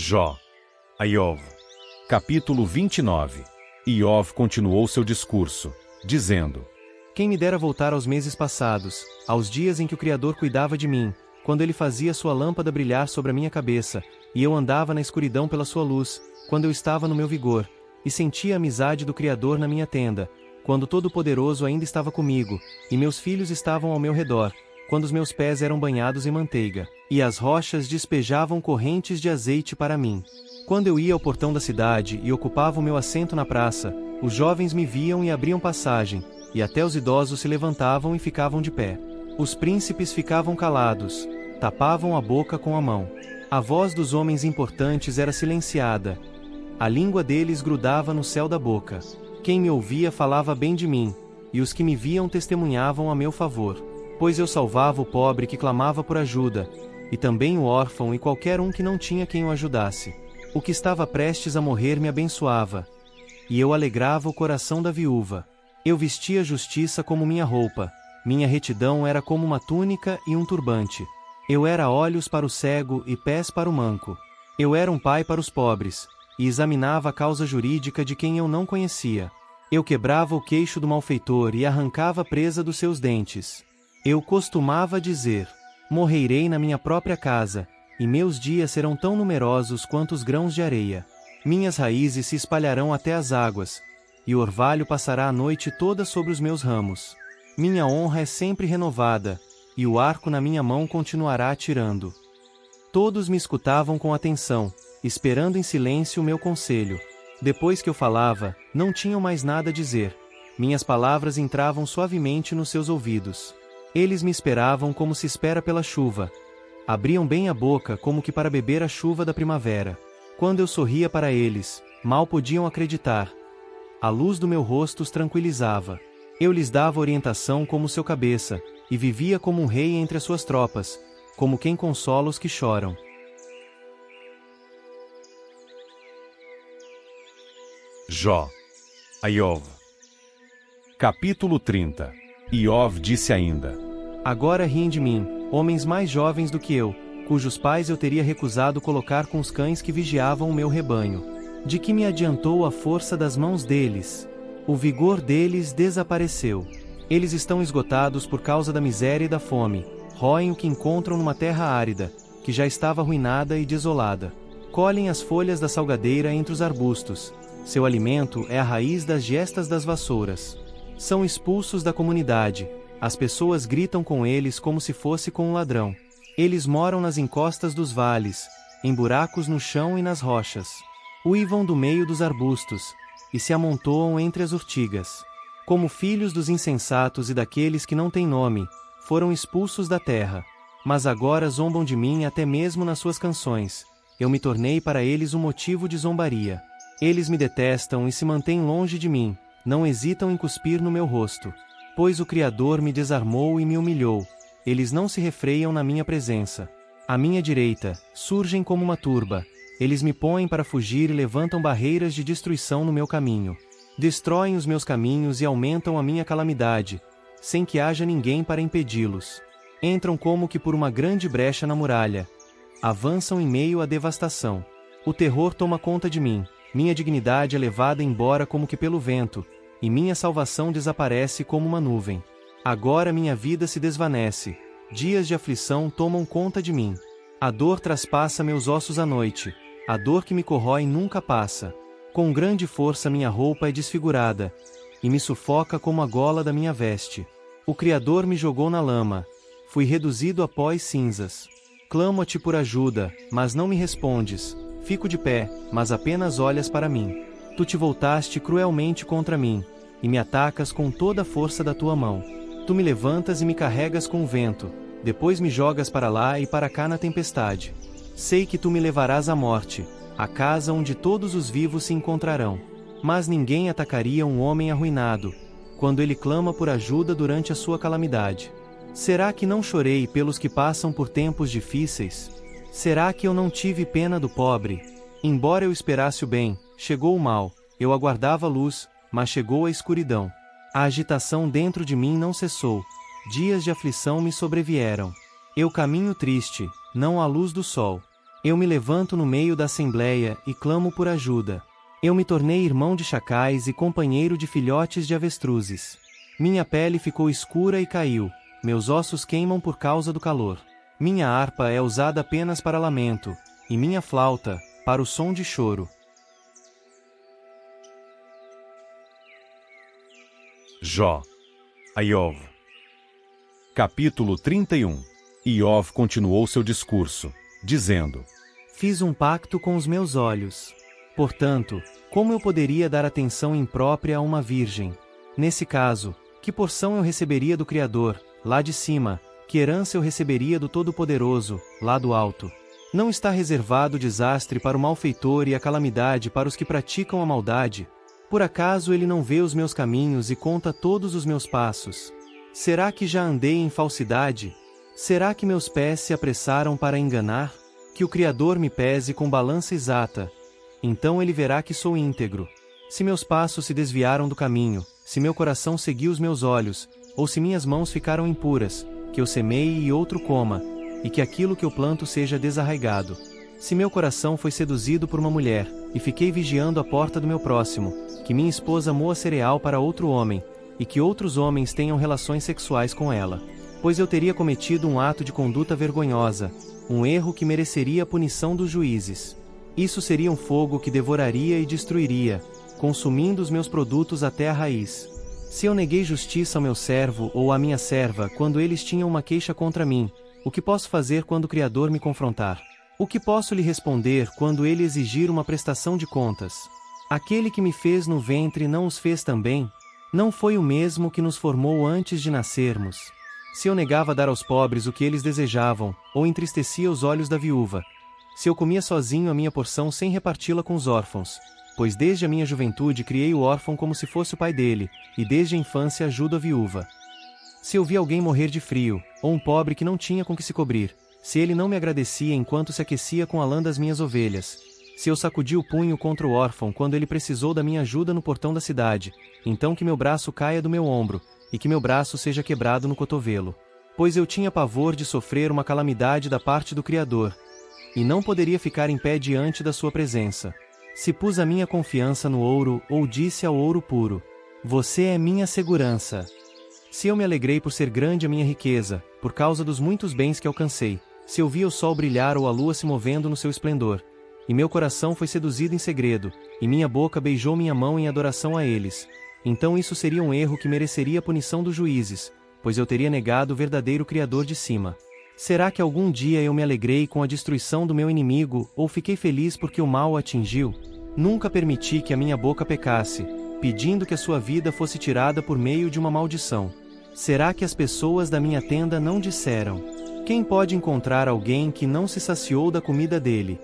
Jó. Iov. Capítulo 29. Iov continuou seu discurso, dizendo: Quem me dera voltar aos meses passados, aos dias em que o Criador cuidava de mim, quando ele fazia sua lâmpada brilhar sobre a minha cabeça, e eu andava na escuridão pela sua luz, quando eu estava no meu vigor, e sentia a amizade do Criador na minha tenda, quando o Todo-Poderoso ainda estava comigo, e meus filhos estavam ao meu redor, quando os meus pés eram banhados em manteiga, e as rochas despejavam correntes de azeite para mim. Quando eu ia ao portão da cidade e ocupava o meu assento na praça, os jovens me viam e abriam passagem, e até os idosos se levantavam e ficavam de pé. Os príncipes ficavam calados, tapavam a boca com a mão. A voz dos homens importantes era silenciada. A língua deles grudava no céu da boca. Quem me ouvia falava bem de mim, e os que me viam testemunhavam a meu favor. Pois eu salvava o pobre que clamava por ajuda, e também o órfão e qualquer um que não tinha quem o ajudasse. O que estava prestes a morrer me abençoava, e eu alegrava o coração da viúva. Eu vestia justiça como minha roupa, minha retidão era como uma túnica e um turbante. Eu era olhos para o cego e pés para o manco. Eu era um pai para os pobres, e examinava a causa jurídica de quem eu não conhecia. Eu quebrava o queixo do malfeitor e arrancava a presa dos seus dentes. Eu costumava dizer: morrerei na minha própria casa, e meus dias serão tão numerosos quanto os grãos de areia. Minhas raízes se espalharão até as águas, e o orvalho passará a noite toda sobre os meus ramos. Minha honra é sempre renovada, e o arco na minha mão continuará atirando. Todos me escutavam com atenção, esperando em silêncio o meu conselho. Depois que eu falava, não tinham mais nada a dizer. Minhas palavras entravam suavemente nos seus ouvidos. Eles me esperavam como se espera pela chuva. Abriam bem a boca como que para beber a chuva da primavera. Quando eu sorria para eles, mal podiam acreditar. A luz do meu rosto os tranquilizava. Eu lhes dava orientação como seu cabeça, e vivia como um rei entre as suas tropas, como quem consola os que choram. Jó. Iov. Capítulo 30. Iov disse ainda: Agora riem de mim, homens mais jovens do que eu, cujos pais eu teria recusado colocar com os cães que vigiavam o meu rebanho. De que me adiantou a força das mãos deles? O vigor deles desapareceu. Eles estão esgotados por causa da miséria e da fome, roem o que encontram numa terra árida, que já estava arruinada e desolada. Colhem as folhas da salgadeira entre os arbustos. Seu alimento é a raiz das gestas das vassouras. São expulsos da comunidade. As pessoas gritam com eles como se fosse com um ladrão. Eles moram nas encostas dos vales, em buracos no chão e nas rochas. Uivam do meio dos arbustos, e se amontoam entre as urtigas. Como filhos dos insensatos e daqueles que não têm nome, foram expulsos da terra. Mas agora zombam de mim até mesmo nas suas canções. Eu me tornei para eles um motivo de zombaria. Eles me detestam e se mantêm longe de mim, não hesitam em cuspir no meu rosto. Pois o Criador me desarmou e me humilhou. Eles não se refreiam na minha presença. À minha direita, surgem como uma turba. Eles me põem para fugir e levantam barreiras de destruição no meu caminho. Destroem os meus caminhos e aumentam a minha calamidade, sem que haja ninguém para impedi-los. Entram como que por uma grande brecha na muralha. Avançam em meio à devastação. O terror toma conta de mim. Minha dignidade é levada embora como que pelo vento, e minha salvação desaparece como uma nuvem. Agora minha vida se desvanece. Dias de aflição tomam conta de mim. A dor traspassa meus ossos à noite. A dor que me corrói nunca passa. Com grande força minha roupa é desfigurada, e me sufoca como a gola da minha veste. O Criador me jogou na lama. Fui reduzido a pó e cinzas. Clamo a ti por ajuda, mas não me respondes. Fico de pé, mas apenas olhas para mim. Tu te voltaste cruelmente contra mim, e me atacas com toda a força da tua mão. Tu me levantas e me carregas com o vento, depois me jogas para lá e para cá na tempestade. Sei que tu me levarás à morte, à casa onde todos os vivos se encontrarão. Mas ninguém atacaria um homem arruinado, quando ele clama por ajuda durante a sua calamidade. Será que não chorei pelos que passam por tempos difíceis? Será que eu não tive pena do pobre? Embora eu esperasse o bem, chegou o mal. Eu aguardava a luz, mas chegou a escuridão. A agitação dentro de mim não cessou. Dias de aflição me sobrevieram. Eu caminho triste, não à luz do sol. Eu me levanto no meio da assembleia e clamo por ajuda. Eu me tornei irmão de chacais e companheiro de filhotes de avestruzes. Minha pele ficou escura e caiu, meus ossos queimam por causa do calor. Minha harpa é usada apenas para lamento, e minha flauta, para o som de choro. Jó. Aiov. Capítulo 31. Iov continuou seu discurso, dizendo: Fiz um pacto com os meus olhos. Portanto, como eu poderia dar atenção imprópria a uma virgem? Nesse caso, que porção eu receberia do Criador, lá de cima, que herança eu receberia do Todo-Poderoso, lá do alto? Não está reservado o desastre para o malfeitor e a calamidade para os que praticam a maldade? Por acaso ele não vê os meus caminhos e conta todos os meus passos? Será que já andei em falsidade? Será que meus pés se apressaram para enganar? Que o Criador me pese com balança exata. Então ele verá que sou íntegro. Se meus passos se desviaram do caminho, se meu coração seguiu os meus olhos, ou se minhas mãos ficaram impuras, que eu semeie e outro coma, e que aquilo que eu planto seja desarraigado. Se meu coração foi seduzido por uma mulher, e fiquei vigiando a porta do meu próximo, que minha esposa moa cereal para outro homem, e que outros homens tenham relações sexuais com ela. Pois eu teria cometido um ato de conduta vergonhosa, um erro que mereceria a punição dos juízes. Isso seria um fogo que devoraria e destruiria, consumindo os meus produtos até a raiz. Se eu neguei justiça ao meu servo ou à minha serva quando eles tinham uma queixa contra mim, o que posso fazer quando o Criador me confrontar? O que posso lhe responder quando ele exigir uma prestação de contas? Aquele que me fez no ventre não os fez também? Não foi o mesmo que nos formou antes de nascermos? Se eu negava dar aos pobres o que eles desejavam, ou entristecia os olhos da viúva, se eu comia sozinho a minha porção sem reparti-la com os órfãos, pois desde a minha juventude criei o órfão como se fosse o pai dele, e desde a infância ajudo a viúva. Se eu vi alguém morrer de frio, ou um pobre que não tinha com que se cobrir, se ele não me agradecia enquanto se aquecia com a lã das minhas ovelhas, se eu sacudi o punho contra o órfão quando ele precisou da minha ajuda no portão da cidade, então que meu braço caia do meu ombro, e que meu braço seja quebrado no cotovelo. Pois eu tinha pavor de sofrer uma calamidade da parte do Criador, e não poderia ficar em pé diante da sua presença. Se pus a minha confiança no ouro, ou disse ao ouro puro: você é minha segurança. Se eu me alegrei por ser grande a minha riqueza, por causa dos muitos bens que alcancei, se eu via o sol brilhar ou a lua se movendo no seu esplendor, e meu coração foi seduzido em segredo, e minha boca beijou minha mão em adoração a eles, então isso seria um erro que mereceria a punição dos juízes, pois eu teria negado o verdadeiro Criador de cima. Será que algum dia eu me alegrei com a destruição do meu inimigo, ou fiquei feliz porque o mal o atingiu? Nunca permiti que a minha boca pecasse, pedindo que a sua vida fosse tirada por meio de uma maldição. Será que as pessoas da minha tenda não disseram: quem pode encontrar alguém que não se saciou da comida dele?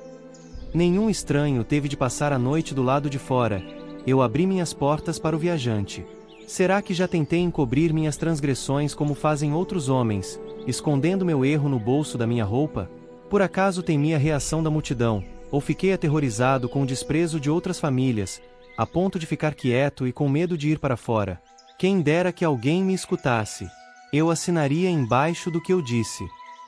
Nenhum estranho teve de passar a noite do lado de fora, eu abri minhas portas para o viajante. Será que já tentei encobrir minhas transgressões como fazem outros homens, escondendo meu erro no bolso da minha roupa? Por acaso temi a reação da multidão, ou fiquei aterrorizado com o desprezo de outras famílias, a ponto de ficar quieto e com medo de ir para fora? Quem dera que alguém me escutasse. Eu assinaria embaixo do que eu disse.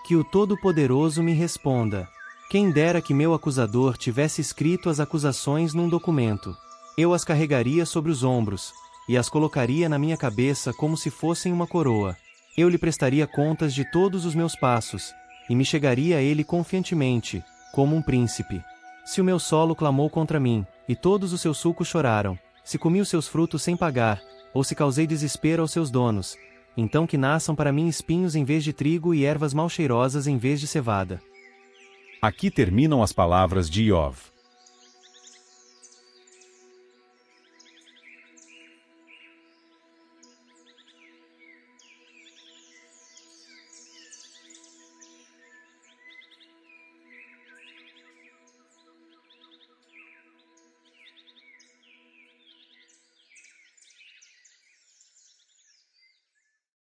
Que o Todo-Poderoso me responda. Quem dera que meu acusador tivesse escrito as acusações num documento. Eu as carregaria sobre os ombros, e as colocaria na minha cabeça como se fossem uma coroa. Eu lhe prestaria contas de todos os meus passos, e me chegaria a ele confiantemente, como um príncipe. Se o meu solo clamou contra mim, e todos os seus sulcos choraram, se comi os seus frutos sem pagar, ou se causei desespero aos seus donos, então que nasçam para mim espinhos em vez de trigo e ervas mal cheirosas em vez de cevada. Aqui terminam as palavras de Iov.